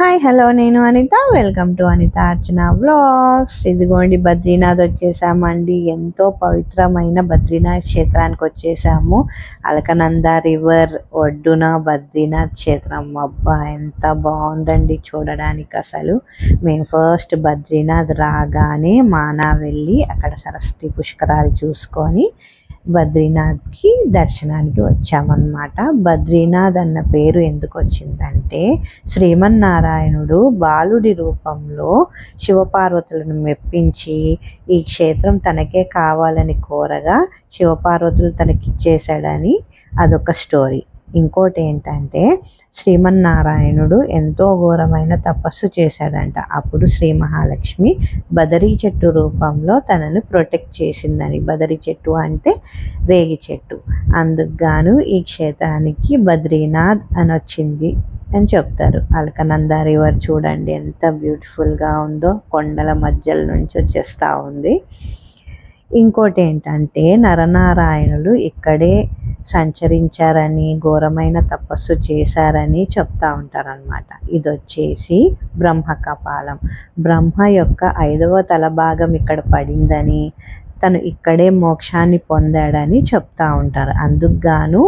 Hi hello నేను Anitha. Welcome to Anitha Archana vlogs. ఇదిగోండి బద్రీనాథ్ వచ్చేసామండి. ఎంతో పవిత్రమైన బద్రీనాథ్ క్షేత్రానికి వచ్చేసాము. అలకనంద రివర్ ఒడ్డున బద్రీనాథ్ క్షేత్రం. అబ్బా ఎంత బాగుందండి చూడడానికి. అసలు మేము ఫస్ట్ బద్రీనాథ్ రాగానే మానా వెళ్ళి అక్కడ సరస్వతి పుష్కరాలు చూసుకొని బద్రీనాథ్కి దర్శనానికి వచ్చామన్నమాట. బద్రీనాథ్ అన్న పేరు ఎందుకు వచ్చిందంటే శ్రీమన్నారాయణుడు బాలుడి రూపంలో శివపార్వతులను మెప్పించి ఈ క్షేత్రం తనకే కావాలని కోరగా శివపార్వతులు తనకిచ్చేశాడని అదొక స్టోరీ. ఇంకోటి ఏంటంటే శ్రీమన్నారాయణుడు ఎంతో ఘోరమైన తపస్సు చేశాడంట. అప్పుడు శ్రీ మహాలక్ష్మి బదరీ చెట్టు రూపంలో తనను ప్రొటెక్ట్ చేసిందని. బదరీ చెట్టు అంటే రేగి చెట్టు. అందుకు గాను ఈ క్షేత్రానికి బద్రీనాథ్ అని వచ్చింది అని చెప్తారు. అలకనంద రివర్ చూడండి ఎంత బ్యూటిఫుల్గా ఉందో. కొండల మధ్యలో నుంచి వచ్చేస్తూ ఉంది. ఇంకోటి ఏంటంటే నరనారాయణులు ఇక్కడే సంచరించారని ఘోరమైన తపస్సు చేశారని చెప్తా ఉంటారనమాట. ఇది వచ్చేసి బ్రహ్మ కపాలం. బ్రహ్మ యొక్క 5వ తల భాగం ఇక్కడ పడిందని, తను ఇక్కడే మోక్షాన్ని పొందాడని చెప్తా ఉంటారు. అందుకు గాను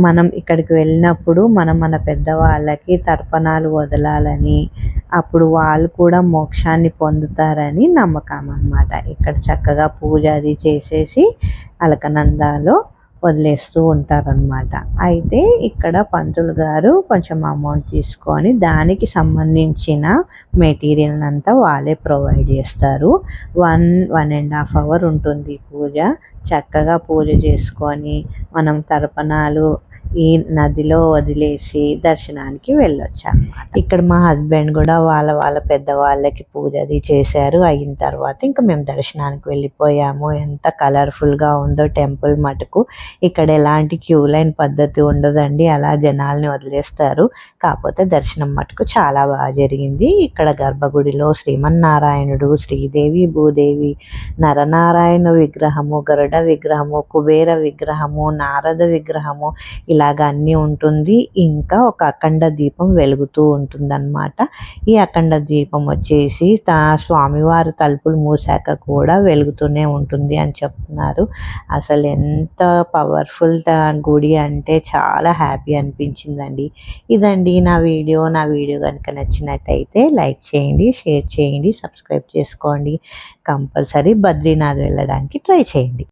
మనం ఇక్కడికి వెళ్ళినప్పుడు మన పెద్దవాళ్ళకి తర్పణాలు వదలాలని, అప్పుడు వాళ్ళు కూడా మోక్షాన్ని పొందుతారని నమ్మకం అన్నమాట. ఇక్కడ చక్కగా పూజ అది చేసేసి అలకనందాలో వదిలేస్తూ ఉంటారనమాట. అయితే ఇక్కడ పంతులు గారు కొంచెం అమౌంట్ తీసుకొని దానికి సంబంధించిన మెటీరియల్ అంతా వాళ్ళే ప్రొవైడ్ చేస్తారు. 1.5 అవర్ ఉంటుంది పూజ. చక్కగా పూజ చేసుకొని మనం తర్పణాలు ఈ నదిలో వదిలేసి దర్శనానికి వెళ్ళొచ్చు అన్నమాట. ఇక్కడ మా హస్బెండ్ కూడా వాళ్ళ పెద్దవాళ్ళకి పూజ అది చేశారు. అయిన తర్వాత ఇంకా మేము దర్శనానికి వెళ్ళిపోయాము. ఎంత కలర్ఫుల్గా ఉందో టెంపుల్ మటుకు. ఇక్కడ ఎలాంటి క్యూ లైన్ పద్ధతి ఉండదండి, అలా జనాల్ని వదిలేస్తారు. కాకపోతే దర్శనం మటుకు చాలా బాగా జరిగింది. ఇక్కడ గర్భగుడిలో శ్రీమన్నారాయణుడు, శ్రీదేవి, భూదేవి, నరనారాయణ విగ్రహము, గరుడ విగ్రహము, కుబేర విగ్రహము, నారద విగ్రహము ఇలాగ అన్నీ ఉంటుంది. ఇంకా ఒక అఖండ దీపం వెలుగుతూ ఉంటుందన్నమాట. ఈ అఖండ దీపం వచ్చేసి స్వామివారి తలుపులు మూసాక కూడా వెలుగుతూనే ఉంటుంది అని చెప్తున్నారు. అసలు ఎంత పవర్ఫుల్ గుడి అంటే చాలా హ్యాపీ అనిపించిందండి. ఇదండి నా వీడియో కనుక నచ్చినట్టయితే లైక్ చేయండి, షేర్ చేయండి, సబ్స్క్రైబ్ చేసుకోండి. కంపల్సరీ బద్రీనాథ్ వెళ్ళడానికి ట్రై చేయండి.